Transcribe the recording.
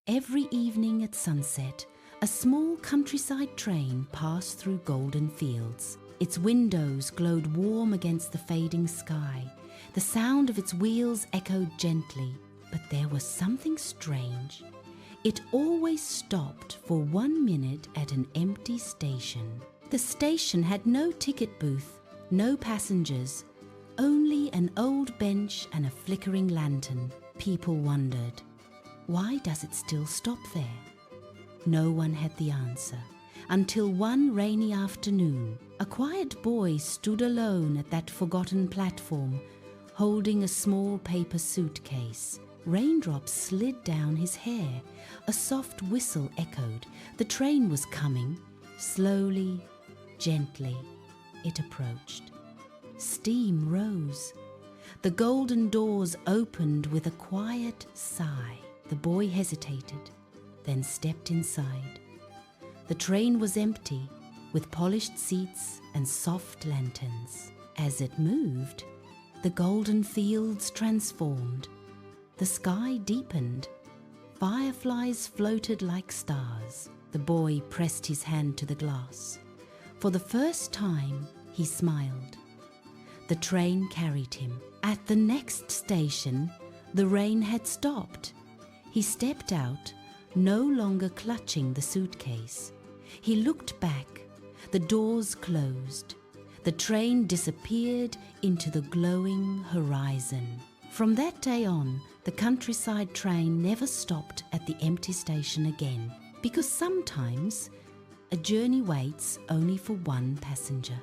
Every evening at sunset, a small countryside train passed through golden fields. Its windows glowed warm against the fading sky. The sound of its wheels echoed gently, but there was something strange. It always stopped for 1 minute at an empty station. The station had no ticket booth, no passengers, only an old bench and a flickering lantern. People wondered, why does it still stop there? No one had the answer, until one rainy afternoon, a quiet boy stood alone at that forgotten platform, holding a small paper suitcase. Raindrops slid down his hair. A soft whistle echoed. The train was coming. Slowly, gently, it approached. Steam rose. The golden doors opened with a quiet sigh. The boy hesitated, then stepped inside. The train was empty, with polished seats and soft lanterns. As it moved, the golden fields transformed. The sky deepened. Fireflies floated like stars. The boy pressed his hand to the glass. For the first time, he smiled. The train carried him. At the next station, the rain had stopped. He stepped out, no longer clutching the suitcase. He looked back. The doors closed. The train disappeared into the glowing horizon. From that day on, the countryside train never stopped at the empty station again, because sometimes a journey waits only for one passenger.